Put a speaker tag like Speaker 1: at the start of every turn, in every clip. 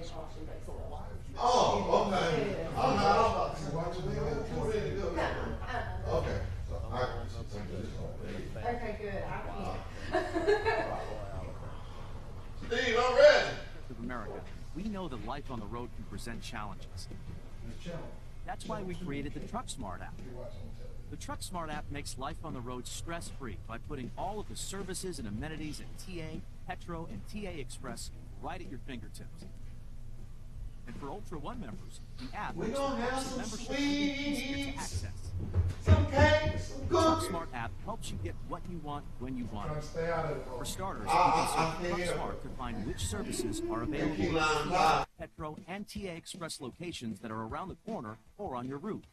Speaker 1: caution brakes a little.
Speaker 2: Oh, okay. I'm not about to watch it. We're ready to go. Okay. So
Speaker 1: Okay, good.
Speaker 2: Steve, I'm ready.
Speaker 3: Of America, we know that life on the road can present challenges. That's why we created the Truck Smart app. The Truck Smart app makes life on the road stress-free by putting all of the services and amenities at TA, Petro, and TA Express right at your fingertips. And for Ultra One members, the app
Speaker 2: We're
Speaker 3: makes
Speaker 2: gonna
Speaker 3: the
Speaker 2: have some
Speaker 3: membership easier to access.
Speaker 2: some cakes, some
Speaker 3: The Truck
Speaker 2: cookies.
Speaker 3: Smart app helps you get what you want when you want it.
Speaker 2: Stay out of it.
Speaker 3: For starters, you can search Truck Smart to find which services are available at TA, Petro, and TA Express locations that are around the corner or on your route.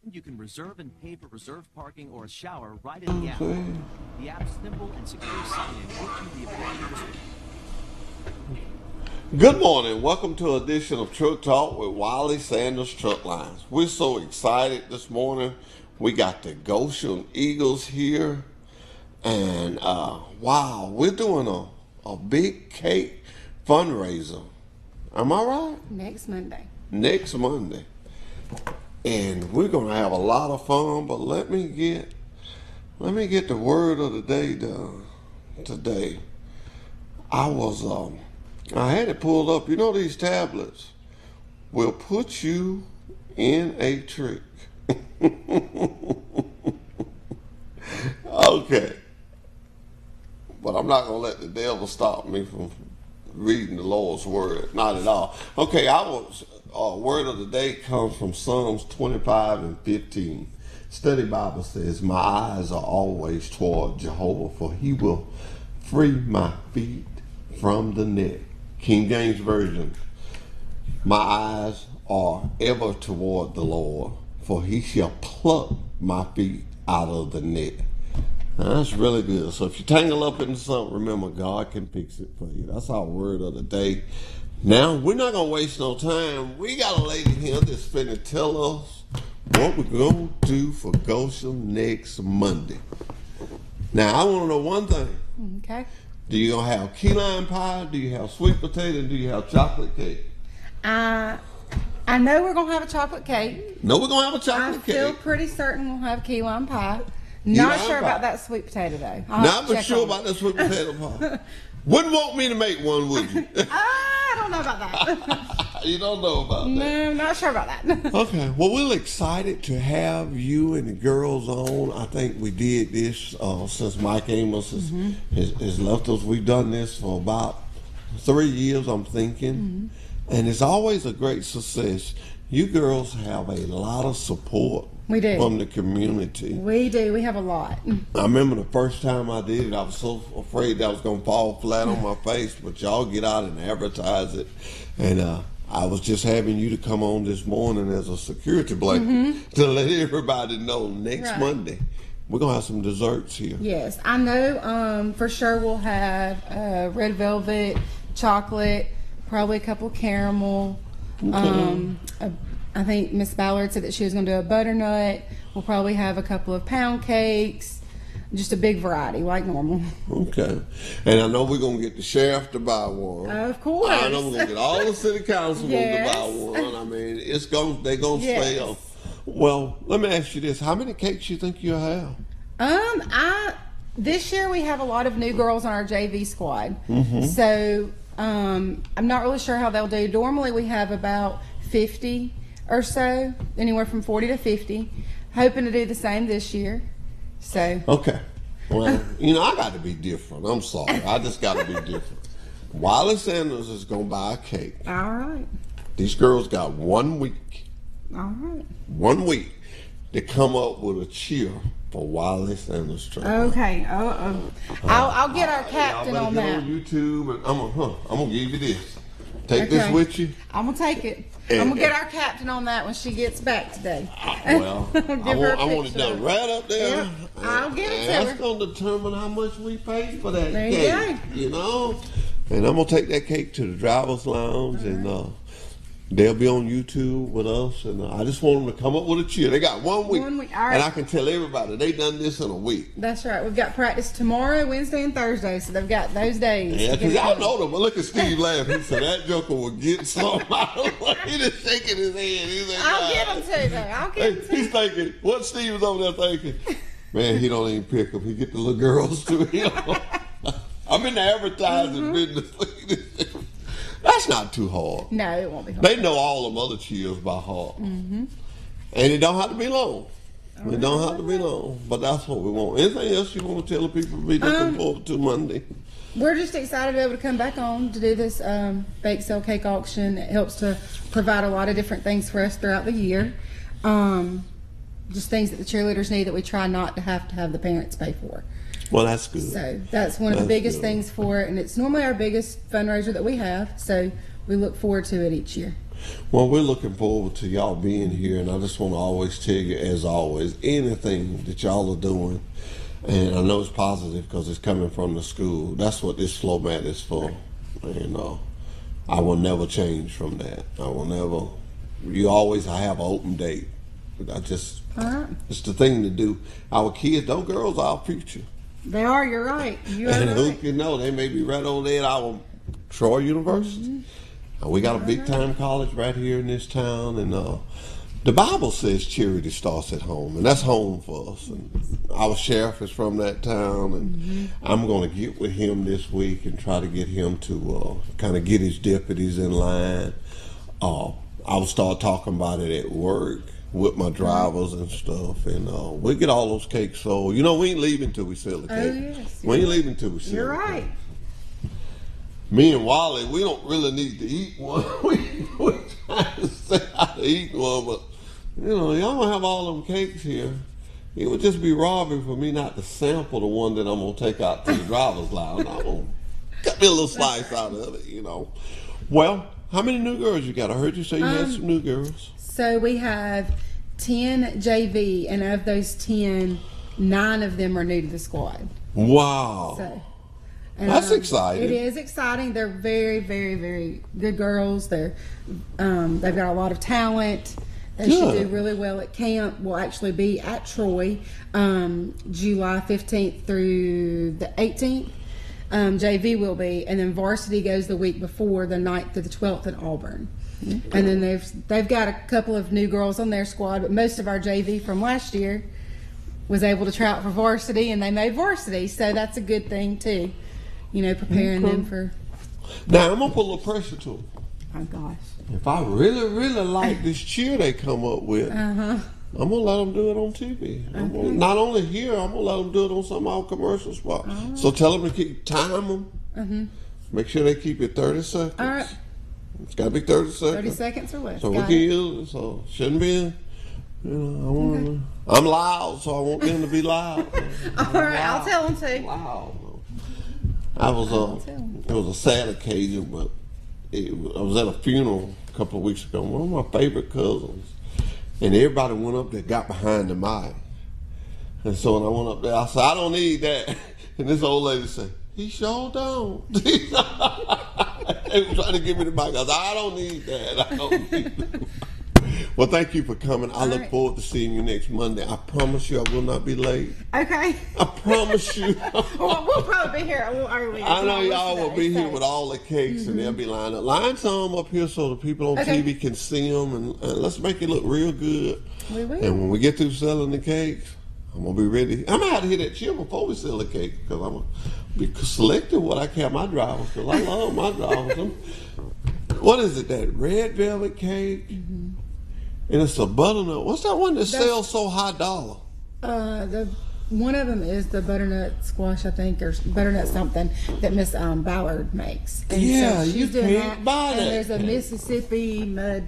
Speaker 3: And you can reserve and pay for reserved parking or a shower right in the app. The app's simple and secure sign-in gives you the ability to receive.
Speaker 2: Good morning. Welcome to an edition of Truck Talk with Wiley Sanders Truck Lines. We're so excited this morning. We got the Goshen Eagles here. And wow, we're doing a big cake fundraiser. Am I right?
Speaker 1: Next Monday.
Speaker 2: Next Monday. And we're gonna have a lot of fun, but let me get the word of the day done today. I had it pulled up. You know, these tablets will put you in a trick. Okay. But I'm not going to let the devil stop me from reading the Lord's word. Not at all. Okay, word of the day comes from Psalms 25 and 15. Study Bible says, my eyes are always toward Jehovah, for he will free my feet from the net. King James Version, my eyes are ever toward the Lord, for he shall pluck my feet out of the net. Now, that's really good. So if you tangle up into something, remember God can fix it for you. That's our word of the day. Now, we're not going to waste no time. We got a lady here that's finna tell us what we're going to do for Goshen next Monday. Now, I want to know one thing.
Speaker 1: Okay.
Speaker 2: Do you gonna have key lime pie? Do you have sweet potato? Do you have chocolate cake?
Speaker 1: I know we're gonna have a chocolate cake.
Speaker 2: No, we're gonna have a chocolate cake.
Speaker 1: I feel pretty certain we'll have key lime pie. Not sure about that sweet potato though.
Speaker 2: Not for sure about that sweet potato pie. Wouldn't want me to make one, would you?
Speaker 1: I don't know about that.
Speaker 2: You don't know about that.
Speaker 1: No, not sure about that.
Speaker 2: Okay. Well, we're excited to have you and the girls on. I think we did this since Mike Amos has left us. We've done this for about 3 years, I'm thinking. And it's always a great success. You girls have a lot of support.
Speaker 1: We do.
Speaker 2: From the community.
Speaker 1: We do. We have a lot.
Speaker 2: I remember the first time I did it, I was so afraid that I was going to fall flat on my face, but y'all get out and advertise it. And I was just having you to come on this morning as a security blanket to let everybody know next Monday we're going to have some desserts here.
Speaker 1: Yes, I know for sure we'll have red velvet, chocolate, probably a couple caramel. Okay. I think Miss Ballard said that she was going to do a butternut. We'll probably have a couple of pound cakes, just a big variety like normal. Okay.
Speaker 2: And I know we're going to get the sheriff to buy one.
Speaker 1: Of course.
Speaker 2: I know we're going to get all the city councilmen to buy one. I mean, they're going to stay up. Well, let me ask you this. How many cakes you think you'll have?
Speaker 1: This year we have a lot of new girls on our JV squad. So I'm not really sure how they'll do. Normally we have about 50 or so, anywhere from 40 to 50. Hoping to do the same this year. So
Speaker 2: okay. Well, I got to be different. I'm sorry. I just got to be different. Wiley Sanders is going to buy a cake.
Speaker 1: All right.
Speaker 2: These girls got 1 week.
Speaker 1: All right.
Speaker 2: 1 week to come up with a cheer for Wiley Sanders Truck.
Speaker 1: Okay. I'll get our captain on that.
Speaker 2: On YouTube, and I'm gonna give you this. Take this with you.
Speaker 1: I'm gonna take it. I'm gonna get our captain on that when she gets back today.
Speaker 2: Well, I want it done right up there.
Speaker 1: Yep. I'll get it to
Speaker 2: That's
Speaker 1: her.
Speaker 2: gonna determine how much we pay for that
Speaker 1: there
Speaker 2: cake. You know, and I'm gonna take that cake to the driver's lounge, and They'll be on YouTube with us, and I just want them to come up with a cheer. They got 1 week,
Speaker 1: 1 week. All right.
Speaker 2: And I can tell everybody they done this in a week.
Speaker 1: That's right. We've got practice tomorrow, Wednesday, and Thursday, so they've got those days.
Speaker 2: Yeah, because y'all know them. But look at Steve laughing. He said that joker will get some out of the way. He just shaking his head. He's like,
Speaker 1: I'll get them to, though. I'll get them to.
Speaker 2: He's thinking, what Steve is over there thinking? Man, he don't even pick them. He get the little girls to him. I'm in the advertising business. That's not too hard.
Speaker 1: No, it won't be hard.
Speaker 2: They know all them other cheers by heart. And it don't have to be long. It don't have to be long. But that's what we want. Anything else you want to tell the people to be looking forward to Monday?
Speaker 1: We're just excited to be able to come back on to do this bake sale cake auction. It helps to provide a lot of different things for us throughout the year. Just things that the cheerleaders need that we try not to have the parents pay for.
Speaker 2: Well, that's good.
Speaker 1: So that's one of the biggest things for it, and it's normally our biggest fundraiser that we have. So we look forward to it each year.
Speaker 2: Well, we're looking forward to y'all being here, and I just want to always tell you, as always, anything that y'all are doing, and I know it's positive because it's coming from the school. That's what this flow mat is for, and I will never change from that. I will never. You always have an open date. It's the thing to do. Our kids, those girls, are our future.
Speaker 1: They are. You're right. You are
Speaker 2: And who
Speaker 1: right.
Speaker 2: can know? They may be right over there at our Troy University. And we got a big time college right here in this town. And the Bible says charity starts at home, and that's home for us. And our sheriff is from that town, and I'm going to get with him this week and try to get him to kind of get his deputies in line. I'll start talking about it at work with my drivers and stuff, and we'll get all those cakes sold. You know, we ain't leaving till we sell the cake.
Speaker 1: Yes.
Speaker 2: We ain't leaving till we sell
Speaker 1: You're
Speaker 2: the
Speaker 1: right.
Speaker 2: cake. Me and Wiley, we don't really need to eat one. we trying to stay out to eat one, but you know, y'all don't have all them cakes here. It would just be robbing for me not to sample the one that I'm gonna take out to the driver's lounge. I'm gonna cut me a little slice out of it, you know. Well, how many new girls you got? I heard you say you had some new girls.
Speaker 1: So we have 10 JV, and of those 10, 9 of them are new to the squad.
Speaker 2: Wow.
Speaker 1: So,
Speaker 2: That's exciting.
Speaker 1: It is exciting. They're very, very, very good girls. They've got a lot of talent. They should do really well at camp. We'll actually be at Troy July 15th through the 18th. JV will be, and then varsity goes the week before, the 9th through the 12th in Auburn. Okay. And then they've got a couple of new girls on their squad, but most of our JV from last year was able to try out for varsity, and they made varsity, so that's a good thing too. You know, preparing them for.
Speaker 2: Now I'm gonna put a little pressure to them.
Speaker 1: Oh gosh.
Speaker 2: If I really, really like this cheer they come up with, I'm gonna let them do it on TV. Not only here, I'm gonna let them do it on some of our commercial spots. So tell them to keep time them. Make sure they keep it 30 seconds.
Speaker 1: All right.
Speaker 2: It's got to be 30 seconds.
Speaker 1: 30 seconds or less.
Speaker 2: So we can use it. So shouldn't be. You know, I'm loud, so I want them to be loud.
Speaker 1: All right, I'll tell them to.
Speaker 2: Loud. It was a sad occasion, but I was at a funeral a couple of weeks ago. One of my favorite cousins, and everybody went up there, got behind the mic, and so when I went up there, I said, "I don't need that," and this old lady said, "He sure don't." They were trying to give me the mic. I said, "I don't need that. I don't need that." Well, thank you for coming. I look forward to seeing you next Monday. I promise you I will not be late.
Speaker 1: Okay.
Speaker 2: I promise you.
Speaker 1: Well, we'll probably be here a little early.
Speaker 2: I know y'all will be here with all the cakes, and they'll be lined up. Line some up here so the people on TV can see them, and let's make it look real good.
Speaker 1: We will.
Speaker 2: And when we get through selling the cakes, I'm going to be ready. I'm going to have to hit that chill before we sell the cake, because I'm going to be selective what I care my drivers, because I love my drivers. What is it, that red velvet cake? And it's a butternut. What's that one that sells so high dollar?
Speaker 1: One of them is the butternut squash, I think, or butternut something that Miss Ballard makes. And
Speaker 2: yeah,
Speaker 1: so
Speaker 2: you can't buy that.
Speaker 1: And there's a Mississippi mud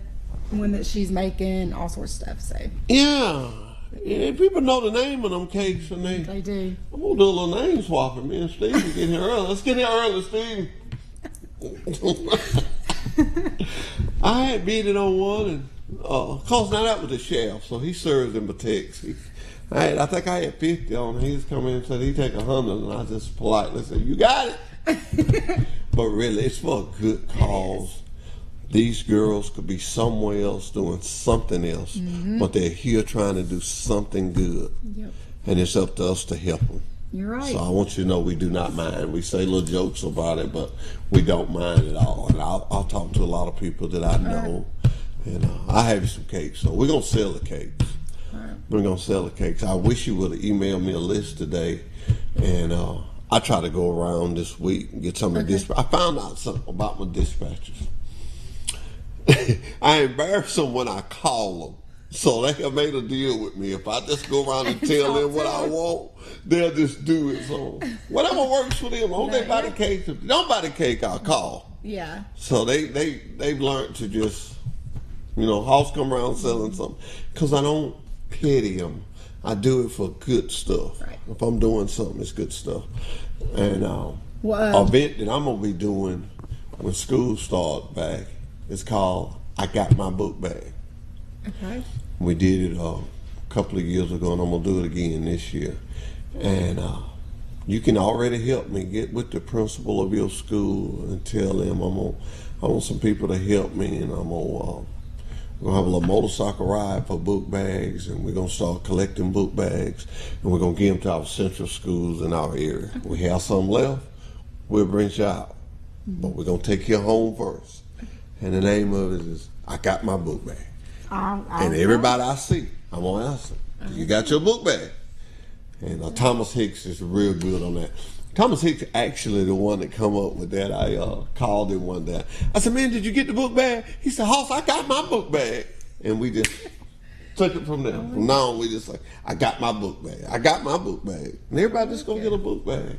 Speaker 1: one that she's making, all sorts of stuff. So
Speaker 2: yeah, people know the name of them cakes, and
Speaker 1: they do.
Speaker 2: I'm gonna do a little name swapping. Me and Steve will get here early. Let's get here early, Steve. I had beat it on one, and of course now that was the chef, so he serves and protects. I think I had 50 on. He just come in and said he'd take 100, and I just politely said, "You got it." But really, it's for a good cause. These girls could be somewhere else doing something else, but they're here trying to do something good.
Speaker 1: Yep.
Speaker 2: And it's up to us to help them.
Speaker 1: You're right.
Speaker 2: So I want you to know we do not mind. We say little jokes about it, but we don't mind at all. And I'll talk to a lot of people that I know, and I have you some cakes. So we're gonna sell the cakes.
Speaker 1: Right.
Speaker 2: We're gonna sell the cakes. I wish you would have emailed me a list today, and I try to go around this week and get some of the dispatch. I found out something about my dispatchers. I embarrass them when I call them. So they have made a deal with me. If I just go around and tell them what I want, they'll just do it. So whatever works for them. On they buy the cake. If they don't buy the cake, I'll call.
Speaker 1: Yeah.
Speaker 2: So they've learned to just, house come around selling something. Because I don't pity them. I do it for good stuff.
Speaker 1: Right.
Speaker 2: If I'm doing something, it's good stuff. And event that I'm going to be doing when school starts back, it's called I Got My Book Bag.
Speaker 1: Okay.
Speaker 2: We did it a couple of years ago, and I'm gonna do it again this year. And you can already help me get with the principal of your school and tell them I want some people to help me, and we're gonna have a little motorcycle ride for book bags, and we're gonna start collecting book bags, and we're gonna give them to our central schools in our area. We have some left, we'll bring you out, but we're gonna take you home first. And the name of it is I Got My Book Bag. And everybody I see, I'm gonna ask them, you got your book bag? And Thomas Hicks is real good on that. Thomas Hicks actually the one that come up with that. I called him one day. I said, man, did you get the book bag? He said, Hoss, I got my book bag. And we just took it from there. From now on, we just like, I got my book bag. I got my book bag. And everybody just go get a book bag.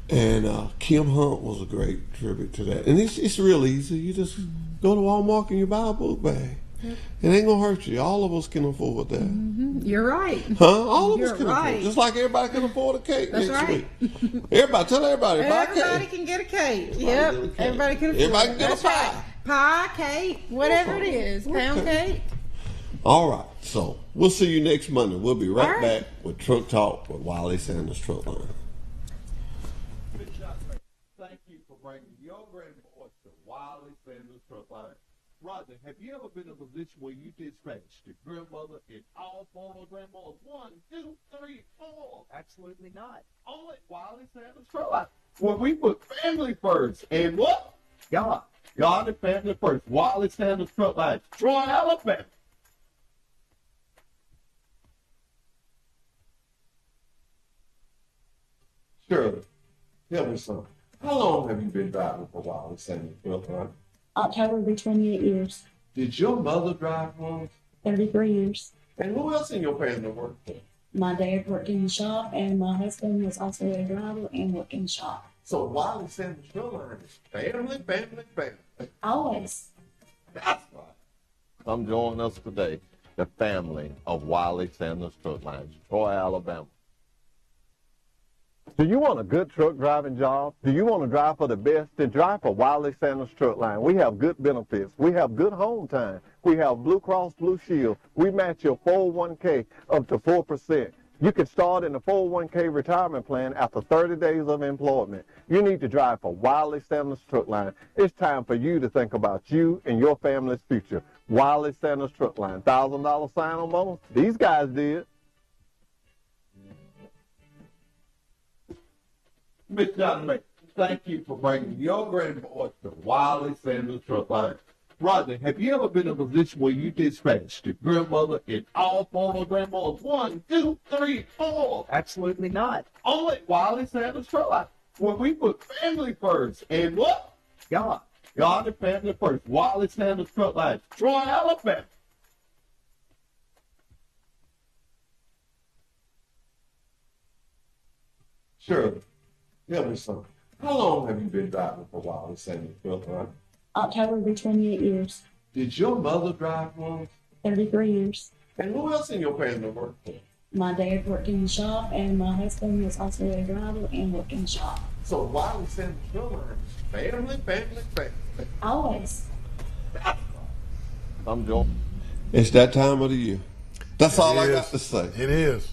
Speaker 2: And Kim Hunt was a great tribute to that. And it's real easy. You just go to Walmart and you buy a book bag. Yep. It ain't gonna hurt you. All of us can afford that.
Speaker 1: Mm-hmm. You're right.
Speaker 2: Huh? All of us can
Speaker 1: right.
Speaker 2: afford it. Just like everybody can afford a cake
Speaker 1: That's
Speaker 2: next
Speaker 1: right.
Speaker 2: week. Everybody, tell everybody, buy a cake.
Speaker 1: Everybody can get a cake. Yep. Everybody can afford
Speaker 2: Everybody
Speaker 1: it.
Speaker 2: can get
Speaker 1: That's
Speaker 2: a pie.
Speaker 1: Right. Pie, cake, whatever it is. Pound cake.
Speaker 2: All right. So we'll see you next Monday. We'll be right
Speaker 1: All right.
Speaker 2: back with Truck Talk with Wiley Sanders Truck Line. Thank you for bringing your grandboys to Wiley Sanders Truck Line. Roger, have you ever been in a position where you dispatched your grandmother and all four of grandmas? 1, 2, 3, 4.
Speaker 3: Absolutely not.
Speaker 2: Only Wiley Sanders Truck Line. Where we put family first. And what? God. God and family first. Wiley Sanders Truck Line. Troy, Alabama. Shirley, tell me something. How long have you been driving for Wiley Sanders Truck Line?
Speaker 4: October will be 28 years.
Speaker 2: Did your mother drive once?
Speaker 4: 33 years.
Speaker 2: And who else in your family worked for?
Speaker 4: My dad worked in the shop, and my husband was also a driver and worked in the shop.
Speaker 2: So Wiley Sanders Truck Line is family, family, family.
Speaker 4: Always.
Speaker 2: That's right.
Speaker 5: Come join us today, the family of Wiley Sanders Truck Line, Troy, Alabama. Do you want a good truck driving job? Do you want to drive for the best? Then drive for Wiley Sanders Truck Line. We have good benefits. We have good home time. We have Blue Cross Blue Shield. We match your 401k up to 4%. You can start in the 401k retirement plan after 30 days of employment. You need to drive for Wiley Sanders Truck Line. It's time for you to think about you and your family's future. Wiley Sanders Truck Line. $1,000 sign-on bonus? These guys did.
Speaker 2: Miss Johnson, thank you for bringing your grandboys to Wiley Sanders Truck Line. Roger, have you ever been in a position where you dispatched your grandmother and all four of grandmas? 1, 2, 3, 4.
Speaker 3: Absolutely not.
Speaker 2: Only Wiley Sanders Truck Line. Where we put family first. And what? God. God and family first. Wiley Sanders Truck Line. Troy, Alabama. Shirley, tell me something. How long have you been driving for Wiley Sanders Truck Line?
Speaker 4: October will be 28 years.
Speaker 2: Did your mother drive once?
Speaker 4: 33 years.
Speaker 2: And who else in your family worked for?
Speaker 4: My dad worked in the shop, and my husband was also a driver and worked in the shop.
Speaker 2: So Wiley Sanders Truck Line is family, family, family.
Speaker 4: Always.
Speaker 5: Come join.
Speaker 2: It's that time of the year. That's all I got to say.
Speaker 6: It is.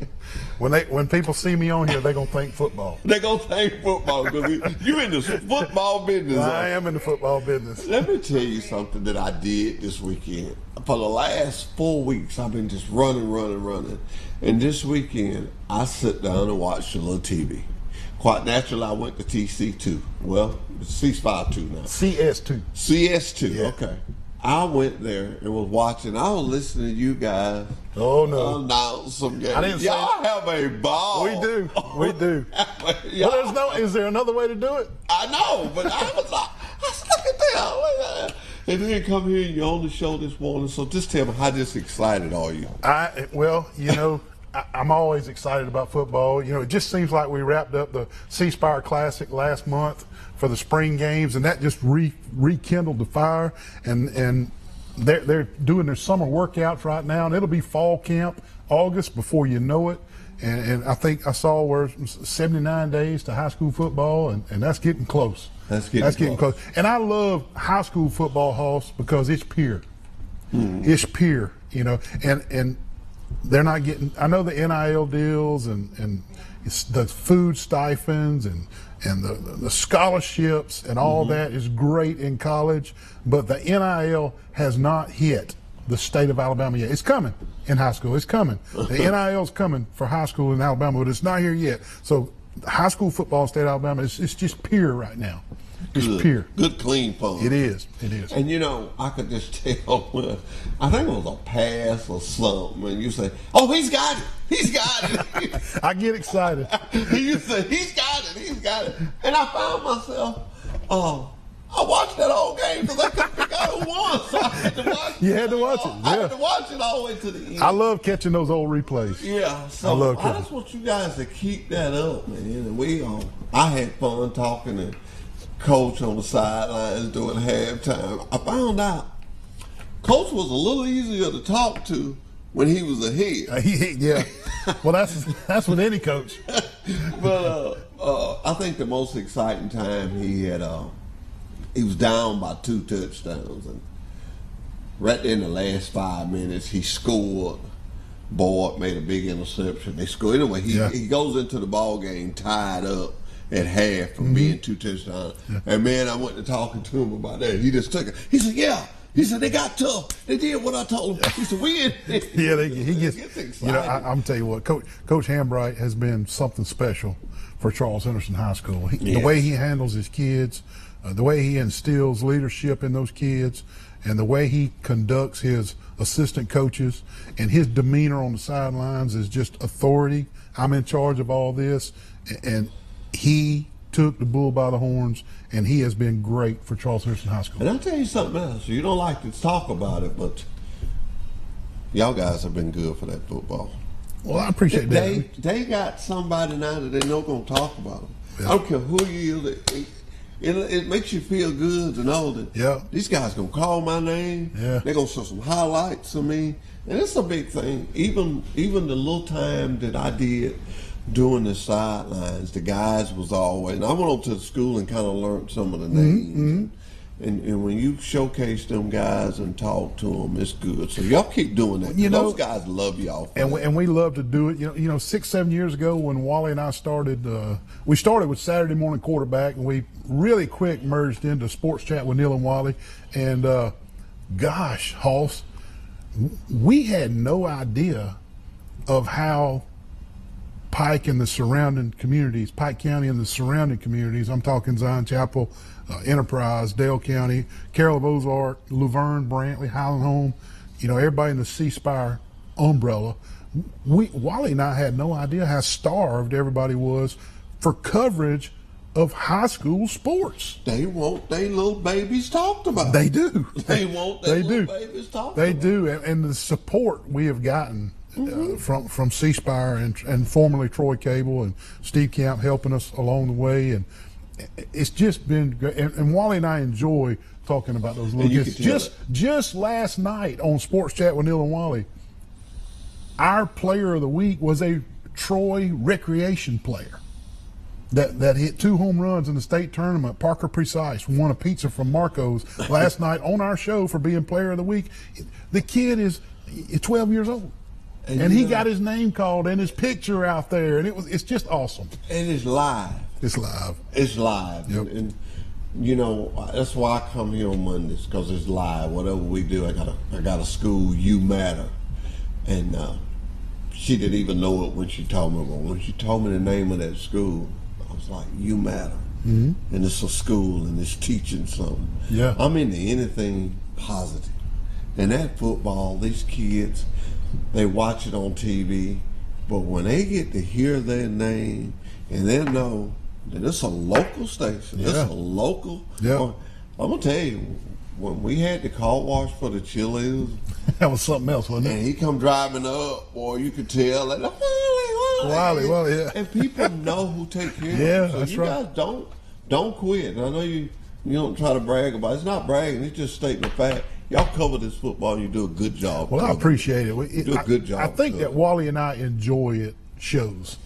Speaker 6: When people see me on here, they're going to think football.
Speaker 2: They're going to think football because you in the football business.
Speaker 6: I am in the football business.
Speaker 2: Let me tell you something that I did this weekend. For the last 4 weeks, I've been just running. And this weekend, I sit down and watch a little TV. Quite naturally, I went to TC2. Well, it's C-Spire 2 now.
Speaker 6: CS2.
Speaker 2: CS2,
Speaker 6: Yeah.
Speaker 2: okay. I went there and was watching. I was listening to you guys.
Speaker 6: Oh, no.
Speaker 2: Announce some games.
Speaker 6: I didn't say
Speaker 2: Y'all have a ball.
Speaker 6: We do. We do.
Speaker 2: Y'all,
Speaker 6: Is there another way to do it?
Speaker 2: I know, but I was like, look at that. And then come here and you on the show this morning. So just tell me, how just excited are you?
Speaker 6: I'm always excited about football. You know, it just seems like we wrapped up the C-Spire Classic last month for the spring games, and that just rekindled the fire. And they're doing their summer workouts right now, and it'll be fall camp August before you know it. And I think I saw where 79 days to high school football, and that's getting close.
Speaker 2: That's getting close.
Speaker 6: And I love high school football, Hoss, because it's pure. It's pure, you know, and they're not getting. I know the NIL deals and it's the food stipends and the scholarships and all that is great in college, but the NIL has not hit the state of Alabama yet. It's coming in high school. It's coming. The NIL is coming for high school in Alabama, but it's not here yet. So high school football in the state of Alabama, it's just pure right now. It's pure.
Speaker 2: Good, clean fun.
Speaker 6: It is. It is.
Speaker 2: And, you know, I could just tell, I think it was a pass or something, and you say, oh, he's got it. He's got it.
Speaker 6: I get excited.
Speaker 2: You say, he's got it. He's got it. And I found myself, I watched that whole game because I couldn't figure out who won. So I had to watch it.
Speaker 6: You had to watch it.
Speaker 2: I had to watch it all the way to the end.
Speaker 6: I love catching those old replays.
Speaker 2: Yeah, so
Speaker 6: I love
Speaker 2: I
Speaker 6: catching.
Speaker 2: just want you guys to keep that up, man. And I had fun talking to Coach on the sidelines during halftime. I found out Coach was a little easier to talk to when he was ahead.
Speaker 6: Yeah. Well, that's with any coach.
Speaker 2: But I think the most exciting time he had, he was down by 2 touchdowns, and right in the last 5 minutes he scored. Boyd made a big interception. They scored anyway. He goes into the ball game tied up at half from being 2 touchdowns. Yeah. And man, I went to talking to him about that. He just took it. He said, "Yeah." He said, "They got tough. They did what I told them." He said, "We in."
Speaker 6: Yeah, he gets excited. You know, I'm tell you what, Coach Hambright has been something special for Charles Henderson High School. The way he handles his kids, the way he instills leadership in those kids, and the way he conducts his assistant coaches, and his demeanor on the sidelines is just authority. I'm in charge of all this, and he took the bull by the horns, and he has been great for Charles Henderson High School.
Speaker 2: And I'll tell you something else. You don't like to talk about it, but y'all guys have been good for that football.
Speaker 6: Well, I appreciate that.
Speaker 2: They got somebody now that they know going to talk about them. Yeah. I don't care who you is. It makes you feel good to know that these guys going to call my name. Yeah. They're going to show some highlights of me. And it's a big thing. Even the little time that I did doing the sidelines, the guys was always, and I went over to the school and kind of learned some of the names. And when you showcase them guys and talk to them, it's good. So y'all keep doing that. Those guys love y'all.
Speaker 6: And we love to do it. You know, 6-7 years ago when Wally and I started, we started with Saturday Morning Quarterback, and we really quick merged into Sports Chat with Neil and Wally. And gosh, Hoss, we had no idea of how Pike and the surrounding communities, Pike County and the surrounding communities, I'm talking Zion Chapel, Enterprise, Dale County, Carroll of Ozark, Luverne, Brantley, Highland Home, everybody in the C-Spire umbrella. Wally and I had no idea how starved everybody was for coverage of high school sports.
Speaker 2: They want their little babies talked about.
Speaker 6: They do.
Speaker 2: They want their little babies talked about.
Speaker 6: They do. And the support we have gotten from C-Spire and formerly Troy Cable and Steve Camp helping us along the way, and it's just been great. And Wally and I enjoy talking about those little kids. Just last night on Sports Chat with Neil and Wally, our player of the week was a Troy recreation player that hit 2 home runs in the state tournament. Parker Precise won a pizza from Marco's last night on our show for being player of the week. The kid is 12 years old. And he got his name called and his picture out there, and it's just awesome.
Speaker 2: And it's live.
Speaker 6: It's live.
Speaker 2: It's live.
Speaker 6: Yep.
Speaker 2: And you know, that's why I come here on Mondays, because it's live. Whatever we do, I got a school, You Matter. And she didn't even know it when she told me. But when she told me the name of that school, I was like, You Matter. Mm-hmm. And it's a school and it's teaching something.
Speaker 6: Yeah.
Speaker 2: I'm into anything positive. And that football, these kids, they watch it on TV, but when they get to hear their name and they know that it's a local station, it's a local.
Speaker 6: Yeah.
Speaker 2: I'm gonna tell you, when we had the car wash for the cheerleaders,
Speaker 6: that was something else, wasn't it?
Speaker 2: and he come driving up, boy, you could tell that
Speaker 6: Wiley, yeah.
Speaker 2: And people know who take care of
Speaker 6: Yeah,
Speaker 2: them. So
Speaker 6: that's
Speaker 2: you
Speaker 6: right.
Speaker 2: guys don't quit. And I know you don't try to brag about it. It's not bragging, it's just stating the fact. Y'all cover this football and you do a good job.
Speaker 6: Well, I appreciate it.
Speaker 2: You do a good job.
Speaker 6: I think that Wally and I enjoy it shows.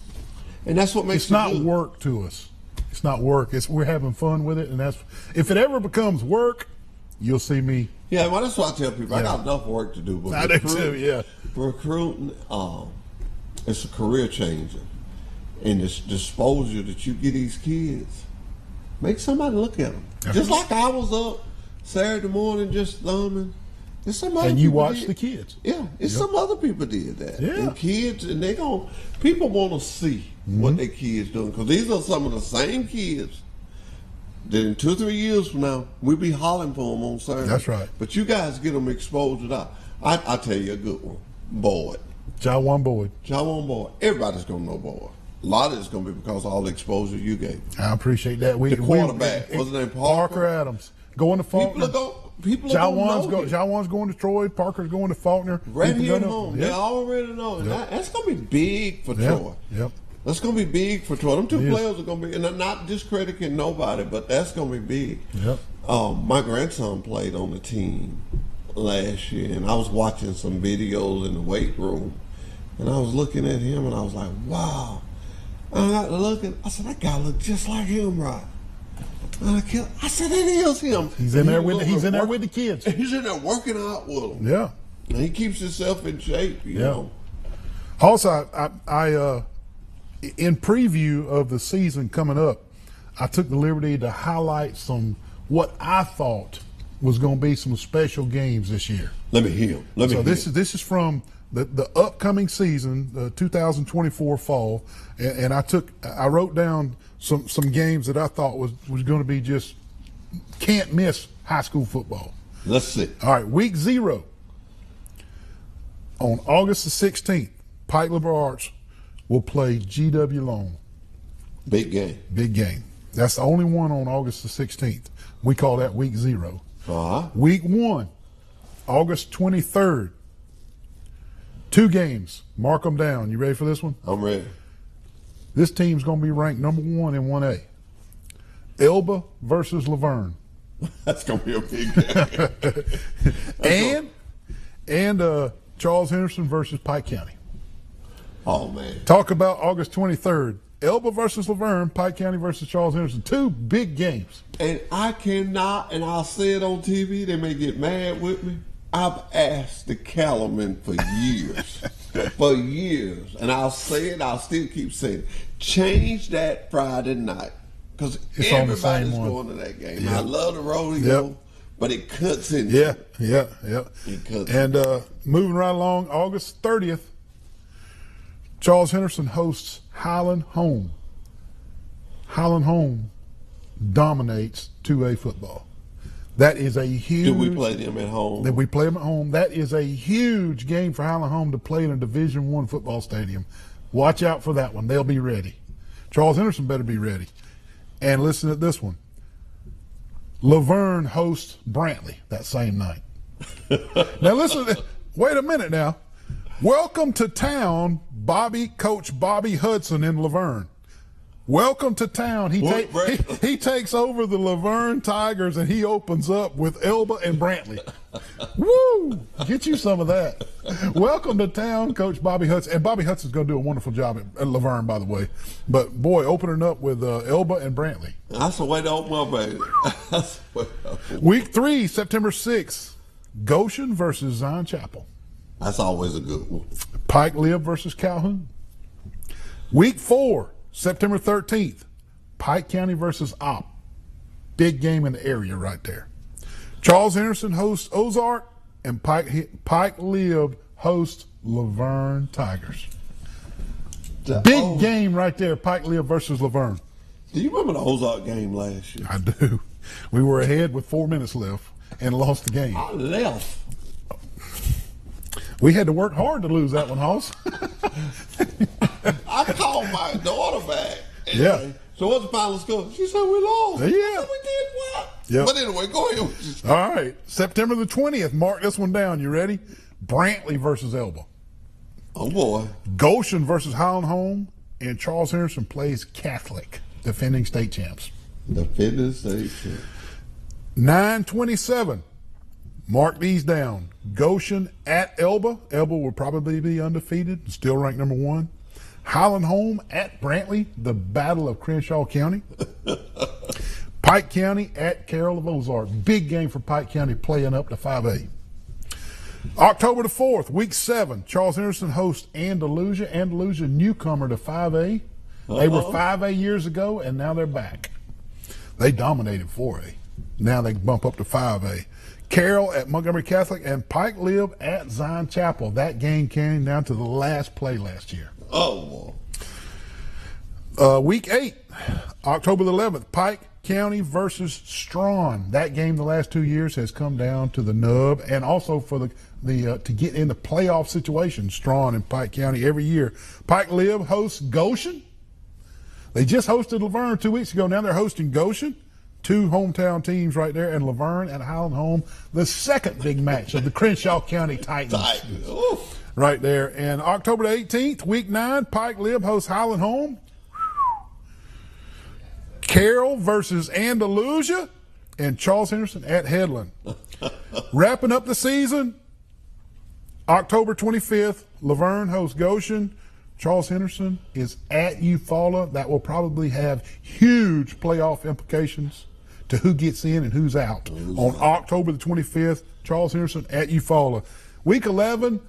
Speaker 2: And that's what makes
Speaker 6: it's not
Speaker 2: good.
Speaker 6: work to us. It's not work. We're having fun with it, and that's if it ever becomes work, you'll see me.
Speaker 2: Yeah, well, that's what I tell people. I got enough work to do. But
Speaker 6: I do too. Yeah,
Speaker 2: recruiting, it's a career changer, and this exposure that you get these kids, make somebody look at them. Just like I was up Saturday morning just thumbing. There's some other
Speaker 6: and you
Speaker 2: people
Speaker 6: watch
Speaker 2: did.
Speaker 6: the kids.
Speaker 2: Yeah, some other people did that.
Speaker 6: Yeah,
Speaker 2: and kids, and people want to see what their kids doing, because these are some of the same kids that in 2 or 3 years from now we be hollering for them on Saturday.
Speaker 6: That's right.
Speaker 2: But you guys get them exposed out. I tell you a good one, Boyd.
Speaker 6: Jawan Boyd.
Speaker 2: Boyd. Everybody's gonna know Boyd. A lot of it's gonna be because of all the exposure you gave.
Speaker 6: I appreciate that.
Speaker 2: The quarterback, what's his name?
Speaker 6: Parker Adams. Going to Faulkner. Jawan's going to Troy. Parker's going to Faulkner.
Speaker 2: Right here at home. They already know. And that's going to be big for Troy.
Speaker 6: Yep.
Speaker 2: That's going to be big for Troy. Them two players are going to be, and I'm not discrediting nobody, but that's going to be big.
Speaker 6: Yep.
Speaker 2: My grandson played on the team last year, and I was watching some videos in the weight room, and I was looking at him, and I was like, wow. And I got to looking. I said, that guy look just like him, right? I said, that is him.
Speaker 6: He's in there with the kids.
Speaker 2: He's in there working out with them.
Speaker 6: Yeah.
Speaker 2: And he keeps himself in shape, you know.
Speaker 6: Also, I in preview of the season coming up, I took the liberty to highlight what I thought was going to be some special games this year.
Speaker 2: Let me hear.
Speaker 6: This is from the upcoming season, 2024 fall, and I wrote down some games that I thought was going to be just can't miss high school football.
Speaker 2: Let's see.
Speaker 6: All right, week 0 on August the 16th, Pike Liberal Arts will play GW Long.
Speaker 2: Big game.
Speaker 6: Big game. That's the only one on August the 16th. We call that week 0.
Speaker 2: Uh-huh.
Speaker 6: Week 1, August 23rd. 2 games. Mark them down. You ready for this one?
Speaker 2: I'm ready.
Speaker 6: This team's going to be ranked number 1 in 1A. Elba versus Laverne.
Speaker 2: That's going to be a big game.
Speaker 6: and Charles Henderson versus Pike County.
Speaker 2: Oh, man.
Speaker 6: Talk about August 23rd. Elba versus Laverne, Pike County versus Charles Henderson. 2 big games.
Speaker 2: And I cannot, and I'll say it on TV, they may get mad with me. I've asked the Kellerman for years. For years. And I'll say it, I'll still keep saying it. Change that Friday night. Because everybody's going to that game. Yep. I love the rodeo, but it cuts in.
Speaker 6: Yeah.
Speaker 2: It cuts
Speaker 6: and moving right along, August 30th, Charles Henderson hosts Highland Home. Highland Home dominates 2A football. That is a huge.
Speaker 2: Do we play them at home?
Speaker 6: We play them at home. That is a huge game for Highland Home to play in a Division I football stadium. Watch out for that one. They'll be ready. Charles Henderson better be ready. And listen to this one. Laverne hosts Brantley that same night. Now listen. Wait a minute now. Welcome to town, Coach Bobby Hudson in Laverne. Welcome to town. He takes over the Laverne Tigers and he opens up with Elba and Brantley. Woo! Get you some of that. Welcome to town, Coach Bobby Hudson. And Bobby Hudson's going to do a wonderful job at Laverne, by the way. But, boy, opening up with Elba and Brantley.
Speaker 2: That's the way to open up, baby.
Speaker 6: Week 3, September 6th, Goshen versus Zion Chapel.
Speaker 2: That's always a good one.
Speaker 6: Pike Live versus Calhoun. Week 4, September 13th, Pike County versus Opp. Big game in the area right there. Charles Henderson hosts Ozark, and Pike Live hosts Laverne Tigers. Big game right there, Pike Live versus Laverne.
Speaker 2: Do you remember the Ozark game last year?
Speaker 6: I do. We were ahead with 4 minutes left and lost the game.
Speaker 2: I left.
Speaker 6: We had to work hard to lose that one, Hoss.
Speaker 2: I called my daughter back.
Speaker 6: Yeah.
Speaker 2: So what's the final score? She said we lost.
Speaker 6: Yeah.
Speaker 2: I said, we did what?
Speaker 6: Yep.
Speaker 2: But anyway, go ahead.
Speaker 6: All right. September the 20th. Mark this one down. You ready? Brantley versus Elba.
Speaker 2: Oh, boy.
Speaker 6: Goshen versus Highland Home. And Charles Henderson plays Catholic, defending state champs.
Speaker 2: Defending state champs.
Speaker 6: 9/27. Mark these down. Goshen at Elba. Elba will probably be undefeated, still ranked number 1. Highland Home at Brantley, the Battle of Crenshaw County. Pike County at Carroll of Ozark. Big game for Pike County, playing up to 5A. October the 4th, week 7, Charles Henderson hosts Andalusia. Andalusia, newcomer to 5A. They were 5A years ago, and now they're back. They dominated 4A. Now they bump up to 5A. Carroll at Montgomery Catholic, and Pike Live at Zion Chapel. That game came down to the last play last year.
Speaker 2: Oh,
Speaker 6: Week 8, October the 11th, Pike County versus Strawn. That game the last 2 years has come down to the nub, and also for the to get in the playoff situation, Strawn and Pike County every year. Pike Live hosts Goshen. They just hosted Laverne 2 weeks ago. Now they're hosting Goshen. 2 hometown teams right there, and Laverne and Highland Home, the second big match of the Crenshaw County Titans. Right there. And October the 18th, week 9, Pike Live hosts Highland Home. Carroll versus Andalusia, and Charles Henderson at Headland. Wrapping up the season, October 25th, Laverne hosts Goshen. Charles Henderson is at Eufaula. That will probably have huge playoff implications to who gets in and who's out. On October the 25th, Charles Henderson at Eufaula. Week 11,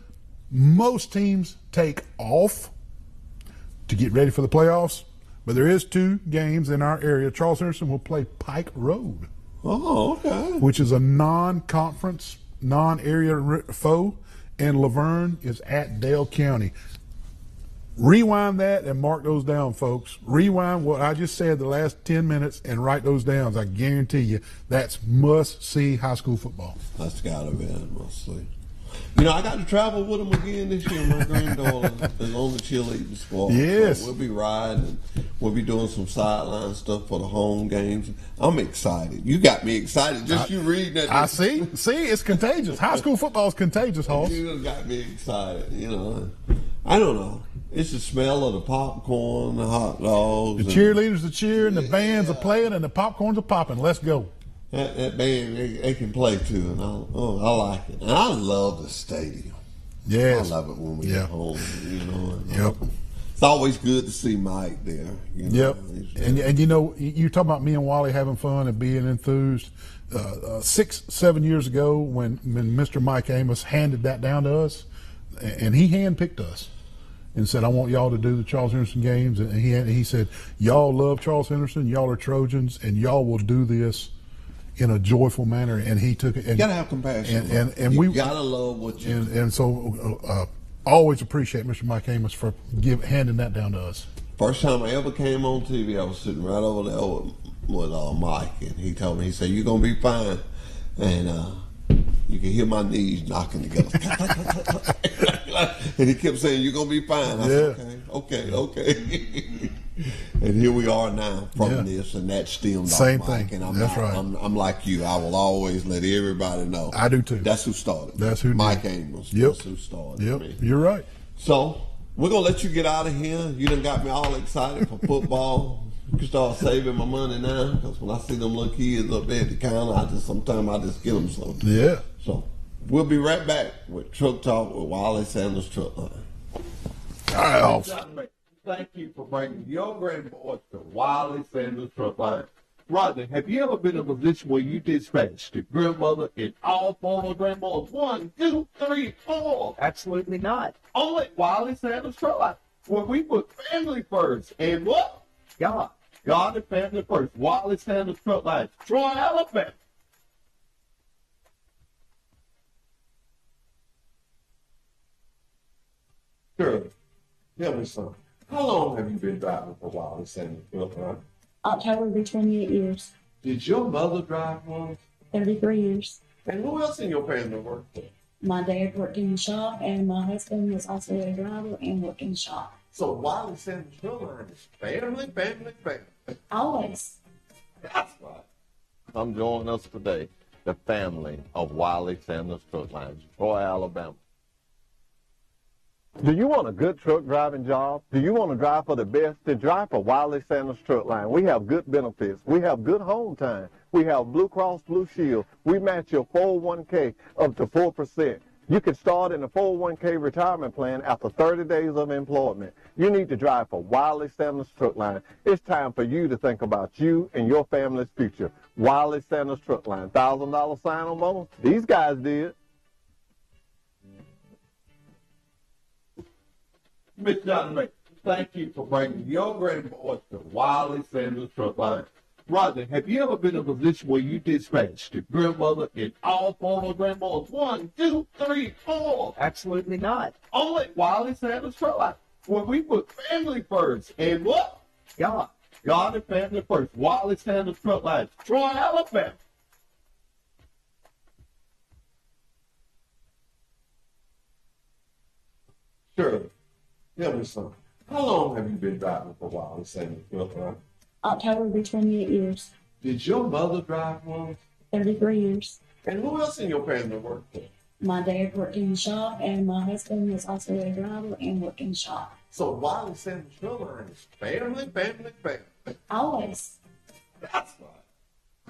Speaker 6: most teams take off to get ready for the playoffs, but there is 2 games in our area. Charles Henderson will play Pike Road.
Speaker 2: Oh, okay.
Speaker 6: Which is a non-conference, non-area foe, and Laverne is at Dale County. Rewind that and mark those down, folks. Rewind what I just said the last 10 minutes and write those down. I guarantee you that's must-see high school football.
Speaker 2: That's got to be a must-see. You know, I got to travel with them again this year. My granddaughter is on the cheerleading squad.
Speaker 6: Yes.
Speaker 2: So we'll be riding. We'll be doing some sideline stuff for the home games. I'm excited. You got me excited. Just you reading that.
Speaker 6: I see. See, it's contagious. High school football is contagious, Hoss.
Speaker 2: You got me excited. You know, I don't know. It's the smell of the popcorn, the hot dogs.
Speaker 6: The cheerleaders are cheering, the bands are playing, and the popcorns are popping. Let's go.
Speaker 2: That band, they can play too, and I like it. And I love the stadium.
Speaker 6: Yes.
Speaker 2: I love it when we get home, you know.
Speaker 6: Yep.
Speaker 2: It's always good to see Mike there. You know?
Speaker 6: Yep. And you know, you talk about me and Wiley having fun and being enthused. 6-7 years ago, when Mr. Mike Amos handed that down to us, and he handpicked us and said, I want y'all to do the Charles Henderson games. And he said, y'all love Charles Henderson, y'all are Trojans, and y'all will do this in a joyful manner. And he took it. And,
Speaker 2: you gotta have compassion.
Speaker 6: And
Speaker 2: you
Speaker 6: we
Speaker 2: gotta love what you do.
Speaker 6: And so always appreciate Mr. Mike Amos for handing that down to us.
Speaker 2: First time I ever came on TV, I was sitting right over there with Mike, and he told me, he said, "You're gonna be fine," and you can hear my knees knocking together. And he kept saying, "You're gonna be fine." I said, okay. And here we are now from this, and that stemmed
Speaker 6: Same
Speaker 2: off Mike.
Speaker 6: thing.
Speaker 2: And
Speaker 6: That's right.
Speaker 2: I'm like you. I will always let everybody know.
Speaker 6: I do too.
Speaker 2: That's who started.
Speaker 6: That's who
Speaker 2: Mike
Speaker 6: did.
Speaker 2: Amos.
Speaker 6: Yep.
Speaker 2: That's who started.
Speaker 6: Yep.
Speaker 2: Me.
Speaker 6: You're right.
Speaker 2: So we're gonna let you get out of here. You done got me all excited for football. You can start saving my money now, because when I see them little kids up there at the counter, sometimes I just get them something.
Speaker 6: Yeah.
Speaker 2: So we'll be right back with Truck Talk with Wiley Sanders Truck Line.
Speaker 6: All right.
Speaker 2: Thank you for bringing your grandboys to Wiley Sanders Truck Line.
Speaker 5: Rodney, have you ever been in a position where you dispatched your grandmother and all former grandmothers? 1, 2, 3, 4.
Speaker 3: Absolutely not.
Speaker 5: Only Wiley Sanders Truck Line, where we put family first. And what? God. God and family first. Wiley Sanders Truck Line, Troy, Alabama. Sure. Tell me something. How long have you been driving for Wiley Sanders Truck Line?
Speaker 4: October will be 28 years.
Speaker 5: Did your mother drive one?
Speaker 4: 33 years.
Speaker 5: And who else in your family worked there?
Speaker 4: My dad worked in the shop, and my husband was also a driver and worked in the shop.
Speaker 5: So Wiley Sanders Truck Line is family, family, family.
Speaker 4: Always.
Speaker 5: That's right. Come join us today, the family of Wiley Sanders Truck Line, Troy, Alabama. Do you want a good truck driving job? Do you want to drive for the best? Then drive for Wiley Sanders Truck Line. We have good benefits. We have good home time. We have Blue Cross Blue Shield. We match your 401k up to 4%. You can start in a 401k retirement plan after 30 days of employment. You need to drive for Wiley Sanders Truck Line. It's time for you to think about you and your family's future. Wiley Sanders Truck Line. $1,000 sign-on bonus? These guys did. Miss Johnson, thank you for bringing your grandboys to Wiley Sanders Truck Line. Rodney, have you ever been in a position where you dispatched your grandmother and all former grandmothers? 1, 2, 3, 4.
Speaker 3: Absolutely not.
Speaker 5: Only Wiley Sanders Truck Line, where we put family first. And what? God. God and family first. Wiley Sanders Truck Line, Troy, Alabama. Sure. Tell me something. How long have you been driving for Wiley Sanders Truck Line?
Speaker 4: October will be 28 years.
Speaker 5: Did your mother drive one?
Speaker 4: 33 years.
Speaker 5: And who else in your family worked there?
Speaker 4: My dad worked in the shop, and my husband was also a driver and worked in the shop.
Speaker 5: So Wiley Sanders Truck Line is family, family, family.
Speaker 4: Always.
Speaker 5: That's right.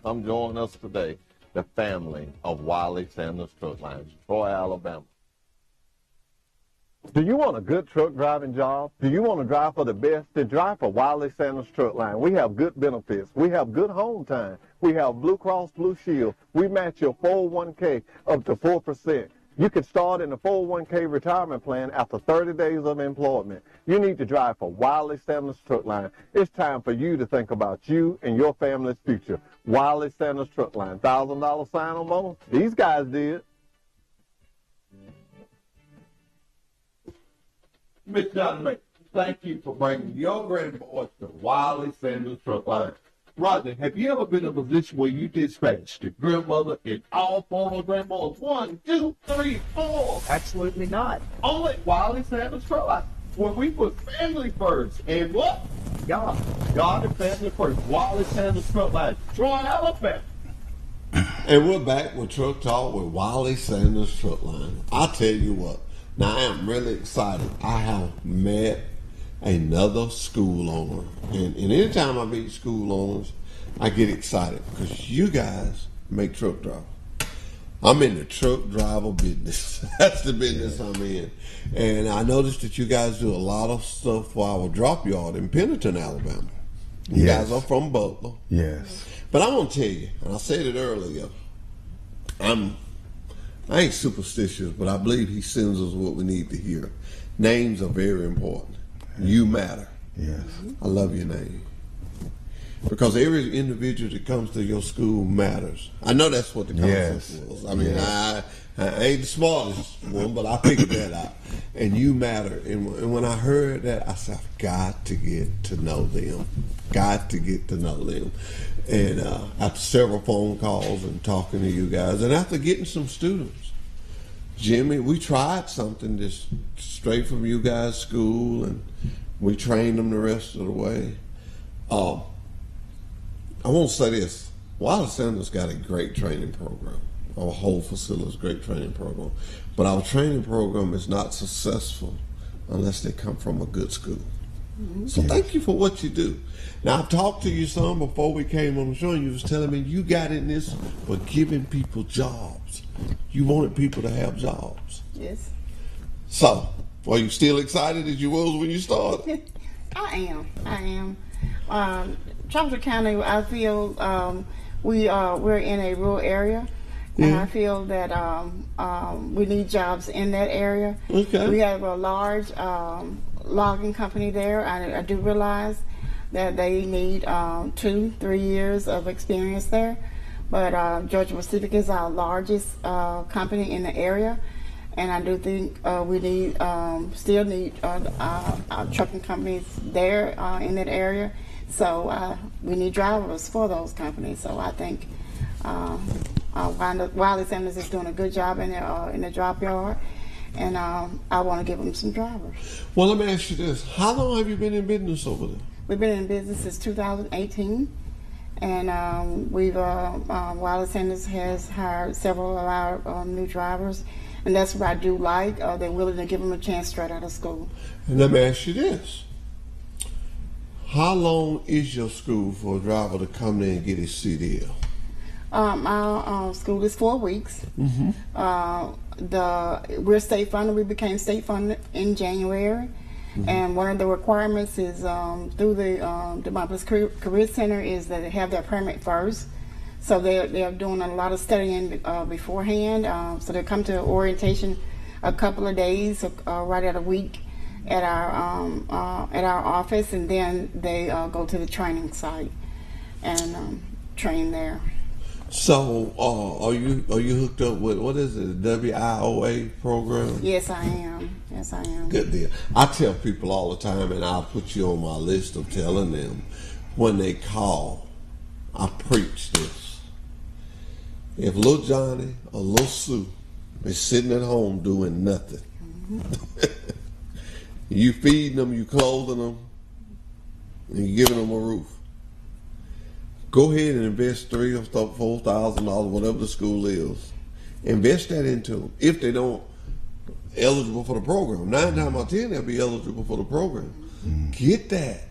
Speaker 5: Come join us today, the family of Wiley Sanders Truck Line, Troy, Alabama. Do you want a good truck driving job? Do you want to drive for the best? Then drive for Wiley Sanders Truck Line. We have good benefits. We have good home time. We have Blue Cross Blue Shield. We match your 401k up to 4%. You can start in a 401k retirement plan after 30 days of employment. You need to drive for Wiley Sanders Truck Line. It's time for you to think about you and your family's future. Wiley Sanders Truck Line. $1,000 sign-on bonus? These guys did. Miss Johnson, thank you for bringing your grandboys to Wiley Sanders Truck Line. Rodney, have you ever been in a position where you dispatched your grandmother and all former grandmothers? 1, 2, 3, 4.
Speaker 3: Absolutely not.
Speaker 5: Only Wiley Sanders Truck Line, where we put family first. And what? God. God and family first. Wiley Sanders Truck Line, Troy, Alabama.
Speaker 2: And we're back with Truck Talk with Wiley Sanders Truck Line. I tell you what, now I am really excited. I have met another school owner. And anytime I meet school owners, I get excited because you guys make truck drivers. I'm in the truck driver business. That's the business I'm in. And I noticed that you guys do a lot of stuff for our drop yard in Pennington, Alabama. You guys are from Butler.
Speaker 7: Yes.
Speaker 2: But I want to tell you, and I said it earlier, I ain't superstitious, but I believe he sends us what we need to hear. Names are very important. You matter.
Speaker 7: Yes.
Speaker 2: I love your name. Because every individual that comes to your school matters. I know that's what the concept was. I mean, I ain't the smartest one, but I figured that out. And you matter. And when I heard that, I said, I've got to get to know them. Got to get to know them. And after several phone calls and talking to you guys, and after getting some students, Jimmy, we tried something just straight from you guys' school, and we trained them the rest of the way. I want to say this. Wiley Sanders got a great training program. Our whole facility is a great training program. But our training program is not successful unless they come from a good school. So thank you for what you do. Now, I've talked to you some before we came on the show, and you was telling me you got in this for giving people jobs. You wanted people to have jobs.
Speaker 1: Yes.
Speaker 2: So, are you still excited as you was when you started?
Speaker 1: I am.
Speaker 7: Trumbull County, I feel we're in a rural area, and I feel that we need jobs in that area.
Speaker 2: Okay.
Speaker 7: We have a large logging company there. I do realize that they need 2-3 years of experience there, but Georgia Pacific is our largest company in the area. And I do think we still need trucking companies there in that area. So we need drivers for those companies. So I think Wiley Sanders is doing a good job in the drop yard, and I want to give them some drivers.
Speaker 2: Well, let me ask you this: how long have you been in business over there?
Speaker 7: We've been in business since 2018, and Wiley Sanders has hired several of our new drivers. And that's what I do like. They're willing to give them a chance straight out of school.
Speaker 2: And let me ask you this. How long is your school for a driver to come in and get his CDL?
Speaker 7: Our school is 4 weeks. We're state funded. We became state funded in January. And one of the requirements is through the Demopolis Career Center is that they have their permit first. So they're doing a lot of studying beforehand. So they come to orientation a couple of days, right at a week, at our office, and then they go to the training site and train there.
Speaker 2: So are you hooked up with, what is it, the WIOA program?
Speaker 7: Yes, I am. Yes, I am.
Speaker 2: Good deal. I tell people all the time, and I'll put you on my list of telling them when they call. I preach this. If little Johnny or little Sue is sitting at home doing nothing, you feeding them, you clothing them, and you giving them a roof, go ahead and invest $3,000 or $4,000, whatever the school is. Invest that into them. If they don't eligible for the program, 9 times out of 10 they'll be eligible for the program. Get that.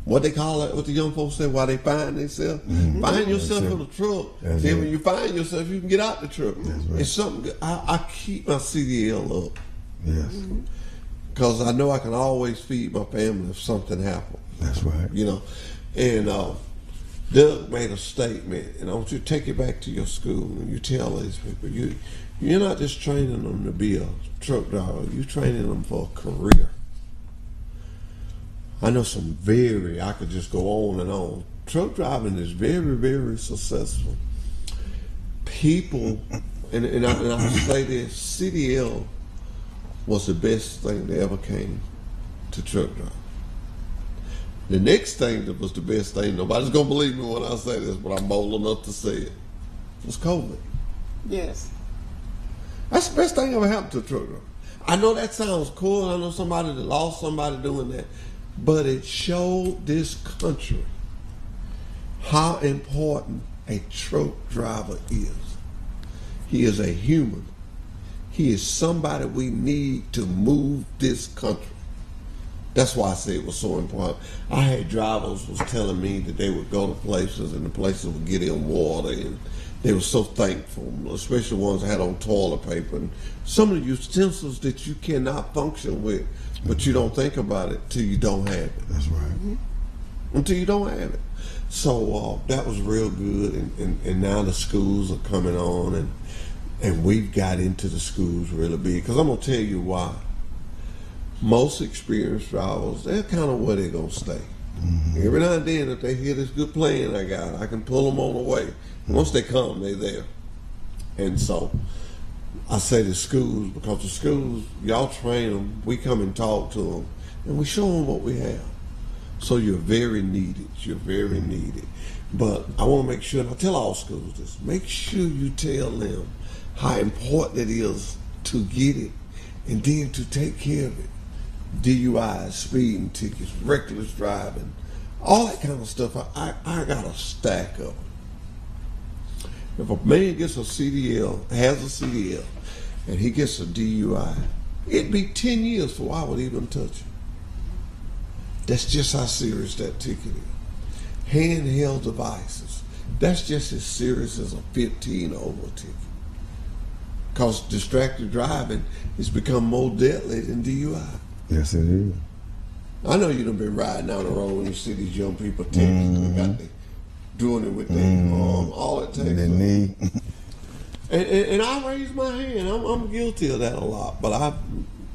Speaker 2: What they call it, what the young folks say, while they find themselves. Find yourself in the truck. Then when you find yourself, you can get out the truck. Right. It's something. I keep my CDL up.
Speaker 8: Yes.
Speaker 2: Because I know I can always feed my family if something happens.
Speaker 8: That's right.
Speaker 2: You know, and Doug made a statement, and I want you to take it back to your school and you tell these people, you're not just training them to be a truck driver. You're training them for a career. I know I could just go on and on. Truck driving is very, very successful. People, and I say this, CDL was the best thing that ever came to truck driving. The next thing that was the best thing, nobody's going to believe me when I say this, but I'm bold enough to say it, was COVID.
Speaker 7: Yes.
Speaker 2: That's the best thing ever happened to truck driving. I know that sounds cool. I know somebody that lost somebody doing that. But it showed this country how important a truck driver is. He is a human. He is somebody we need to move this country. That's why I say it was so important. I had drivers was telling me that they would go to places and the places would get in water, and they were so thankful, especially ones that had on toilet paper and some of the utensils that you cannot function with. But you don't think about it till you don't have it.
Speaker 8: That's right.
Speaker 2: Until you don't have it. So that was real good. And now the schools are coming on, and we've got into the schools really big. Because I'm going to tell you why. Most experienced drivers, they're kind of where they're going to stay. Every now and then, if they hear this good plan I got, I can pull them on the way. Once they come, they're there. And so I say the schools, because the schools, y'all train them, we come and talk to them, and we show them what we have. So you're very needed. You're very needed. But I want to make sure, and I tell all schools this, make sure you tell them how important it is to get it and then to take care of it. DUIs, speeding tickets, reckless driving, all that kind of stuff. I got a stack of it. If a man gets a CDL, has a CDL, and he gets a DUI, it'd be 10 years before I would even touch him. That's just how serious that ticket is. Handheld devices, that's just as serious as a 15 over ticket. Because distracted driving has become more deadly than DUI.
Speaker 8: Yes, it is.
Speaker 2: I know you done been riding down the road and you see these young people texting, got the, doing it with their arm, all it takes.
Speaker 8: Their knee.
Speaker 2: And I raise my hand. I'm guilty of that a lot. But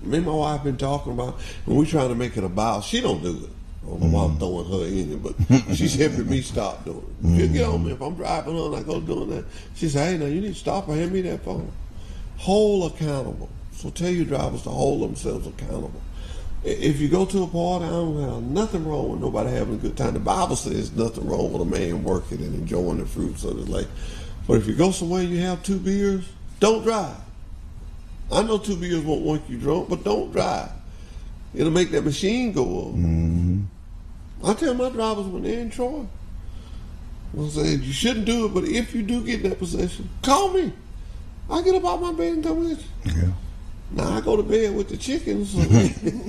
Speaker 2: me and my wife been talking about, and we trying to make it about. She don't do it. I don't know why I'm throwing her in it, but she's helping me stop doing it. She'll get on me if I'm driving her and I go doing that. She say, hey, now you need to stop or hand me that phone. Hold accountable. So tell your drivers to hold themselves accountable. If you go to a party, I don't have nothing wrong with nobody having a good time. The Bible says nothing wrong with a man working and enjoying the fruits of his labor. But if you go somewhere and you have 2 beers, don't drive. I know 2 beers won't make you drunk, but don't drive. It'll make that machine go up. I tell my drivers when they're in Troy, I say, you shouldn't do it, but if you do get in that position, call me. I get up out my bed and come with you.
Speaker 8: Yeah.
Speaker 2: Now I go to bed with the chickens.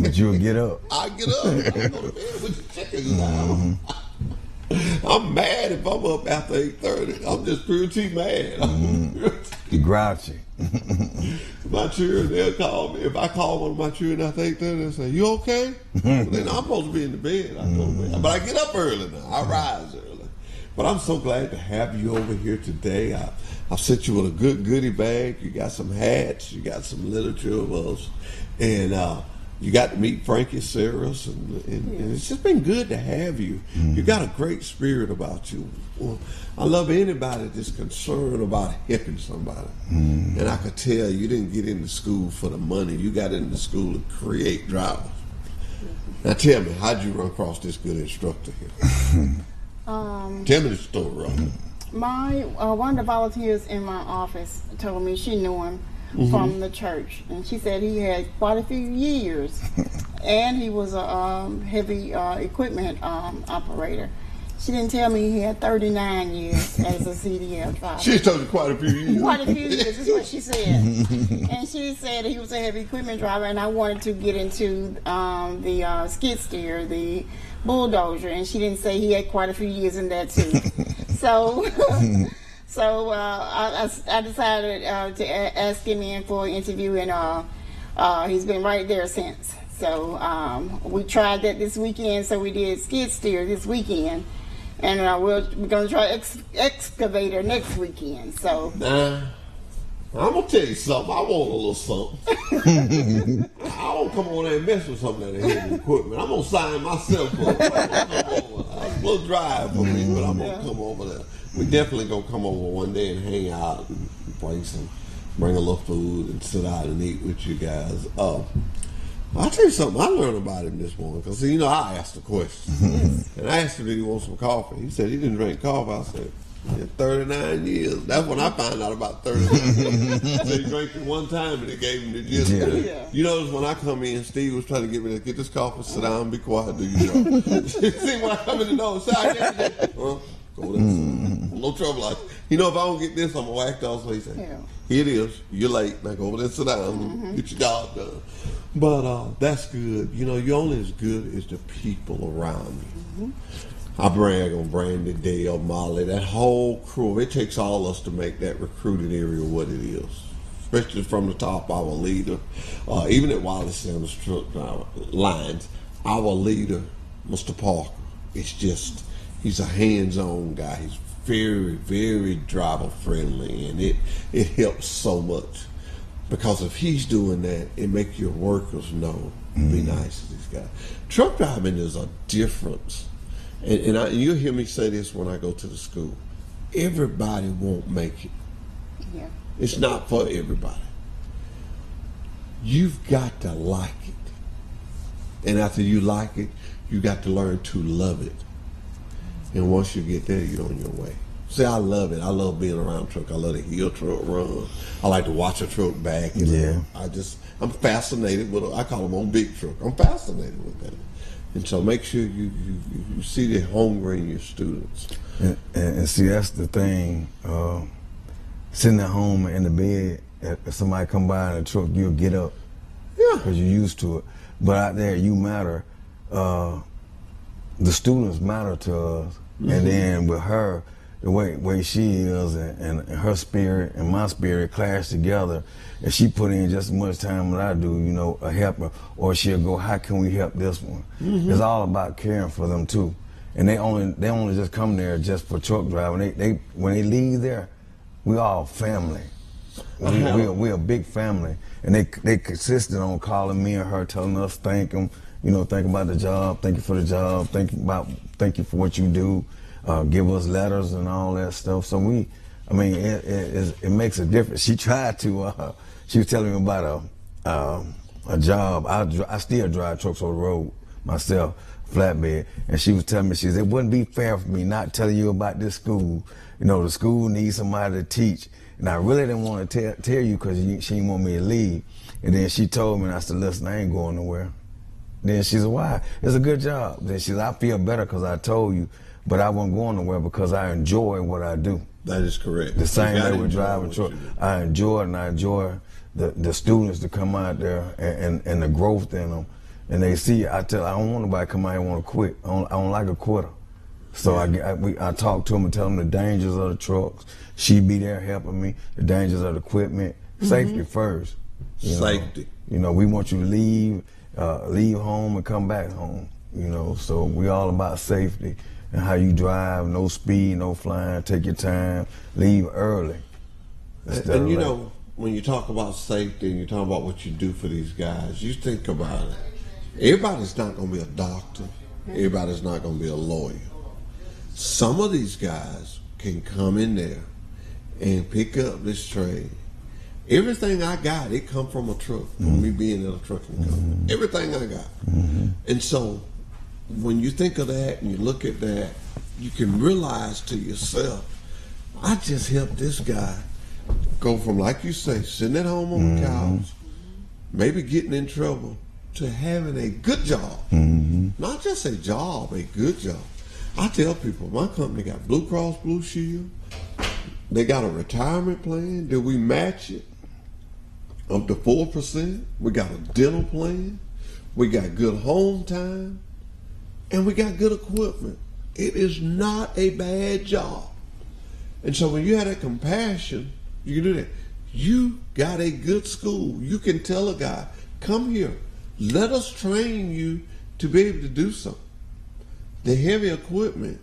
Speaker 8: But you'll get up.
Speaker 2: I get up. I go to bed with the chickens. I'm mad if I'm up after 8:30. I'm just pretty mad.
Speaker 8: You grouchy.
Speaker 2: My children, they'll call me. If I call one of my children after 8:30, they'll say, you okay? Then I'm supposed to be in the bed. I go to bed. But I get up early now. I rise early. But I'm so glad to have you over here today. I've sent you with a good goodie bag. You got some hats. You got some literature of us. And you got to meet Frankie Saris. And it's just been good to have you. You got a great spirit about you. Well, I love anybody that's concerned about helping somebody. And I could tell you didn't get into school for the money. You got into school to create drivers. Now tell me, how'd you run across this good instructor here? Tell me the story, right?
Speaker 7: One of the volunteers in my office told me she knew him from the church, and she said he had quite a few years, and he was a heavy equipment operator. She didn't tell me he had 39 years as a CDL driver.
Speaker 2: She told you quite a few years.
Speaker 7: Quite a few years is what she said. And she said he was a heavy equipment driver, and I wanted to get into the skid steer, the bulldozer, and she didn't say he had quite a few years in that too. So I decided to ask him in for an interview, and he's been right there since. So we tried that this weekend, so we did skid steer this weekend, and we're going to try excavator next weekend. So
Speaker 2: I'm going to tell you something. I want a little something. I don't come over there and mess with something that heavy equipment. I'm going to sign myself up. It's a little drive for me, but I'm going to come over there. We definitely going to come over one day and hang out and play bring a little food and sit out and eat with you guys. I'll tell you something. I learned about him this morning because, you know, I asked a question. And I asked him, did he want some coffee? He said he didn't drink coffee. I said, he had 39 years. That's when I found out about 39 years. So he drank it one time and they gave him the gist. You notice when I come in, Steve was trying to get me to get this coffee, sit down, be quiet, do your job. See, when I come in the door, say, I get it. Go there. No trouble. You know, if I don't get this, I'm going to act off. So he said, here it is. You're late. Now go over there and sit down. Get your job done. But that's good. You know, you're only as good as the people around you. I brag on Brandy, Dale, Molly, that whole crew. It takes all of us to make that recruiting area what it is, especially from the top, our leader. Even at Wiley Sanders truck lines, our leader, Mr. Parker, it's just, he's a hands-on guy. He's very, very driver-friendly, and it helps so much. Because if he's doing that, it makes your workers know, be nice to this guy. Truck driving is a difference. And you'll hear me say this when I go to the school. Everybody won't make it. Yeah. It's not for everybody. You've got to like it. And after you like it, you got to learn to love it. And once you get there, you're on your way. See, I love it. I love being around truck. I love to hear a truck run. I like to watch a truck back. I'm fascinated with I call them on big truck. I'm fascinated with that. And so make sure you see the hunger in your students.
Speaker 8: And see, that's the thing. Sitting at home in the bed, if somebody come by in a truck, you'll get up. Yeah. Because you're used to it. But out there, you matter. The students matter to us. And then with her, the way she is and her spirit and my spirit clash together, if she put in just as much time as I do, you know, a helper, or she'll go, how can we help this one? It's all about caring for them too. And they only just come there just for truck driving. They when they leave there, we all family. We're a big family, and they consistent on calling me and her, telling us thank them, you know, think about the job, thank you for the job, thank you for what you do, give us letters and all that stuff. So it makes a difference. She tried to, she was telling me about a job. I still drive trucks on the road myself, flatbed, and she was telling me, she said, it wouldn't be fair for me not telling you about this school. You know, the school needs somebody to teach. And I really didn't want to tell you because she didn't want me to leave. And then she told me, and I said, listen, I ain't going nowhere. Then she said, why? It's a good job. Then she said, I feel better because I told you, but I wasn't going nowhere because I enjoy what I do.
Speaker 2: That is correct.
Speaker 8: The same way with driving truck. I enjoy it, and I enjoy the students to come out there and the growth in them. And they see, I don't want nobody to come out here and want to quit. I don't like a quitter. So I talk to them and tell them the dangers of the trucks. She be there helping me, the dangers of the equipment. Safety first.
Speaker 2: Safety.
Speaker 8: You know, we want you to leave home and come back home. You know, so we all about safety and how you drive, no speed, no flying, take your time, leave early.
Speaker 2: And you know, when you talk about safety and you talk about what you do for these guys, you think about it. Everybody's not going to be a doctor. Everybody's not going to be a lawyer. Some of these guys can come in there and pick up this trade. Everything I got, it come from a truck, from me being in a trucking company. Everything I got. And so when you think of that and you look at that, you can realize to yourself, I just helped this guy go from, like you say, sitting at home on the couch, maybe getting in trouble, to having a good job. Not just a job, a good job. I tell people, my company got Blue Cross Blue Shield. They got a retirement plan. Did we match it up to 4%? We got a dental plan. We got good home time. And we got good equipment. It is not a bad job. And so when you have that compassion, you can do that. You got a good school. You can tell a guy, come here. Let us train you to be able to do something. The heavy equipment,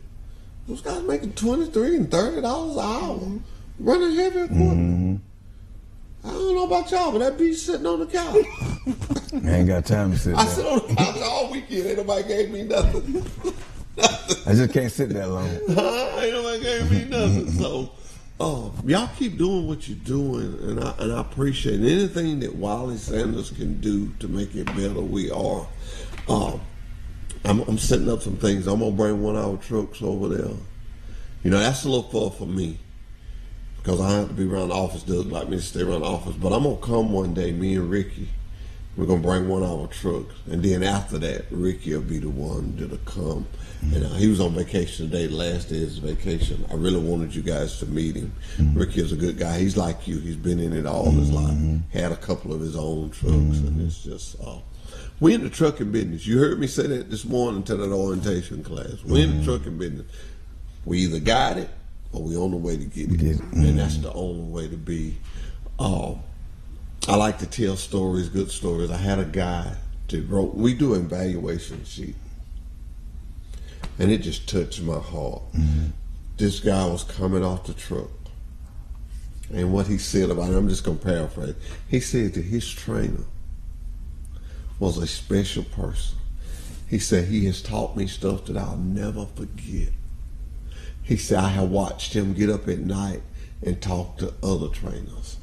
Speaker 2: those guys making $23 and $30 an hour running heavy equipment. I don't know about y'all, but that be sitting on the couch.
Speaker 8: I ain't got time to sit there.
Speaker 2: I sit on the couch all weekend. Ain't nobody gave me nothing.
Speaker 8: I just can't sit that long.
Speaker 2: Ain't nobody gave me nothing. So, y'all keep doing what you're doing, and I appreciate it. Anything that Wiley Sanders can do to make it better, we are. I'm setting up some things. I'm gonna bring 1 hour trucks over there. You know, that's a little far for me because I have to be around the office. Doesn't like me to stay around the office, but I'm gonna come one day. Me and Ricky, we're gonna bring 1 hour trucks, and then after that, Ricky will be the one that'll come. And he was on vacation today. The last day of his vacation. I really wanted you guys to meet him. Ricky is a good guy. He's like you. He's been in it all his life. Had a couple of his own trucks, and it's just. We in the trucking business. You heard me say that this morning to that orientation class. We in the trucking business. We either got it or we on the way to get it. And that's the only way to be. I like to tell stories, good stories. I had a guy that wrote, we do an evaluation sheet. And it just touched my heart. This guy was coming off the truck. And what he said about it, I'm just going to paraphrase. He said that his trainer was a special person. He said, he has taught me stuff that I'll never forget. He said, I have watched him get up at night and talk to other trainers.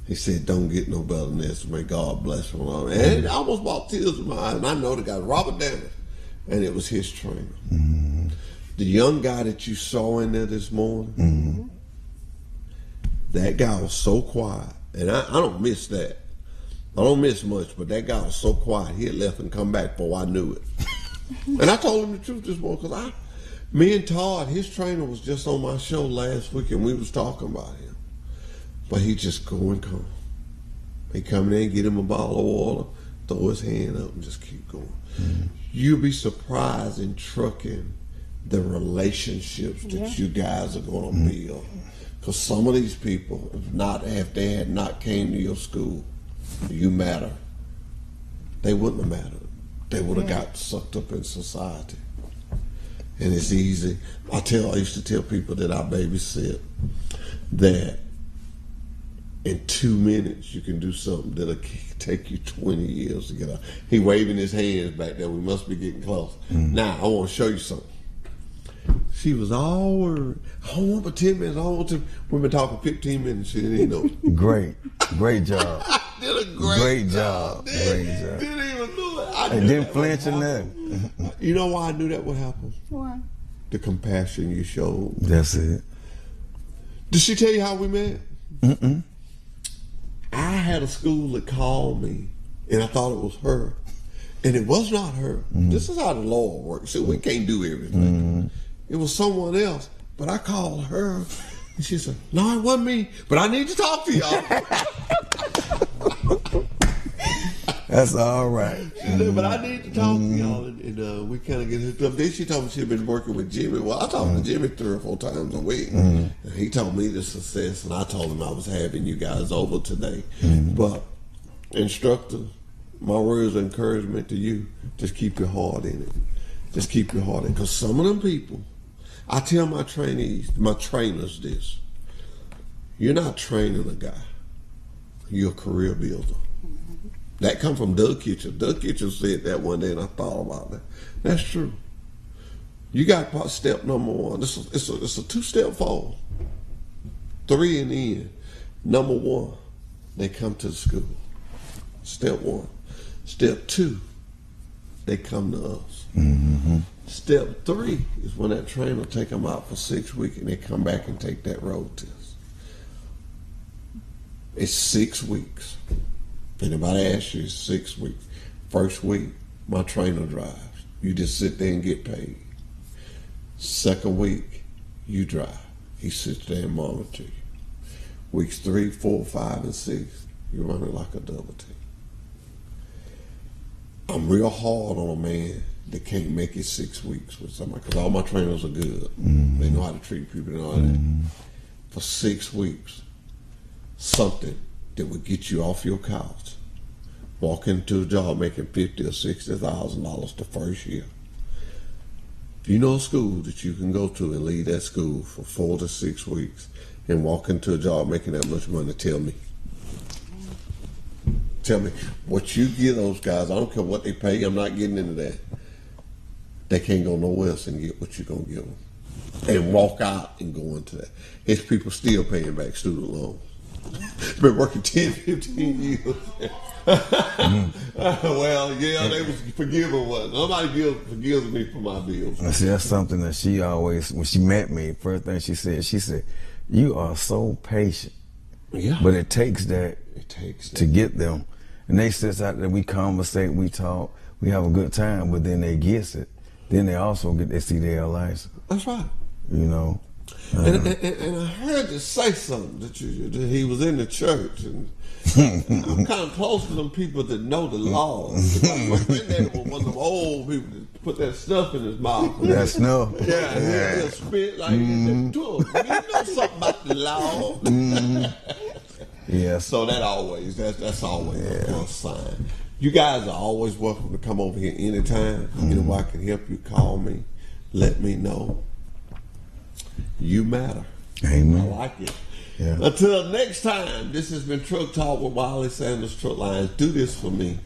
Speaker 2: He said, don't get no better than this. May God bless him. And it almost brought tears in my eyes. And I know the guy, Robert Davis, and it was his trainer. The young guy that you saw in there this morning, that guy was so quiet. And I don't miss that. I don't miss much, but that guy was so quiet. He had left and come back before I knew it. And I told him the truth this morning because me and Todd, his trainer, was just on my show last week and we was talking about him. But he just go and come. He come in, get him a bottle of water, throw his hand up and just keep going. You'll be surprised in trucking the relationships that you guys are going to build. Because some of these people, if they had not came to your school, you matter, they wouldn't have mattered. They would have got sucked up in society. And it's easy. I used to tell people that I babysit that in 2 minutes you can do something that'll take you 20 years to get out. He waving his hands back there. We must be getting close. Now, I want to show you something. She was all worried. I don't want but 10 minutes. I don't want to. We've been talking 15 minutes. She didn't even know.
Speaker 8: Great job.
Speaker 2: Did a great job.
Speaker 8: Great job.
Speaker 2: Didn't even do it. I
Speaker 8: didn't flinch or nothing.
Speaker 2: You know why I knew that would happen?
Speaker 7: Why?
Speaker 2: The compassion you showed.
Speaker 8: That's it.
Speaker 2: Did she tell you how we met?
Speaker 8: Mm-mm.
Speaker 2: I had a school that called me, and I thought it was her. And it was not her. This is how the Lord works. See, we can't do everything. It was someone else, but I called her, and she said, "No, it wasn't me, but I need to talk to y'all."
Speaker 8: That's all right.
Speaker 2: But I need to talk to y'all, and we kind of get hooked up. Then she told me she'd been working with Jimmy. Well, I talked to Jimmy 3 or 4 times a week. And he told me the success, and I told him I was having you guys over today. But, instructor, my words of encouragement to you, just keep your heart in it. Just keep your heart in it. Because some of them people, I tell my trainers this. You're not training a guy. You're a career builder. That come from Doug Kitchen. Doug Kitchen said that one day, and I thought about that. That's true. You got step number 1. It's a 2-step fall. 3 in the end. Number 1, they come to the school. Step 1. Step 2, they come to us. Step 3 is when that trainer take them out for 6 weeks, and they come back and take that road test. It's 6 weeks. Anybody asks you, it's 6 weeks. First week, my trainer drives. You just sit there and get paid. Second week, you drive. He sits there and monitor you. Weeks 3, 4, 5, and 6, you run it like a double team. I'm real hard on a man that can't make it 6 weeks with somebody, because all my trainers are good. They know how to treat people and all that. For 6 weeks, something that would get you off your couch, walk into a job making $50,000 or $60,000 the first year. If you know a school that you can go to and leave that school for 4 to 6 weeks and walk into a job making that much money, tell me. Tell me what you give those guys. I don't care what they pay. I'm not getting into that. They can't go nowhere else and get what you're going to give them. And walk out and go into that. It's people still paying back student loans. Been working 10, 15 years. Well, yeah, they was forgiving one. Nobody forgives me for my bills.
Speaker 8: See, that's something that she always, when she met me, first thing she said, "You are so patient."
Speaker 2: Yeah.
Speaker 8: But it takes that to get them. And they sit out there, we conversate, we talk, we have a good time, but then they get it. Then they also get their CDL license.
Speaker 2: That's right.
Speaker 8: You know.
Speaker 2: And I heard you say something that he was in the church, and I'm kind of close to them people that know the law. I've been there with one of them old people that put that stuff in his mouth.
Speaker 8: That snuff.
Speaker 2: Yeah, he'll spit like you know something about the law.
Speaker 8: Yeah.
Speaker 2: So that's always a plus sign. You guys are always welcome to come over here anytime. You know, I can help you. Call me, let me know. You matter.
Speaker 8: Amen.
Speaker 2: I like it.
Speaker 8: Yeah.
Speaker 2: Until next time, this has been Truck Talk with Wiley Sanders Truck Lines. Do this for me.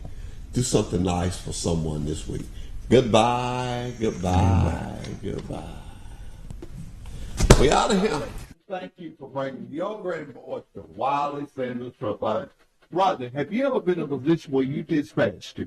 Speaker 2: Do something nice for someone this week. Goodbye. Goodbye. Goodbye. We out of here. Thank you for bringing your great voice to Wiley Sanders Truck Lines. Roger, have you ever been in a position where you dispatched a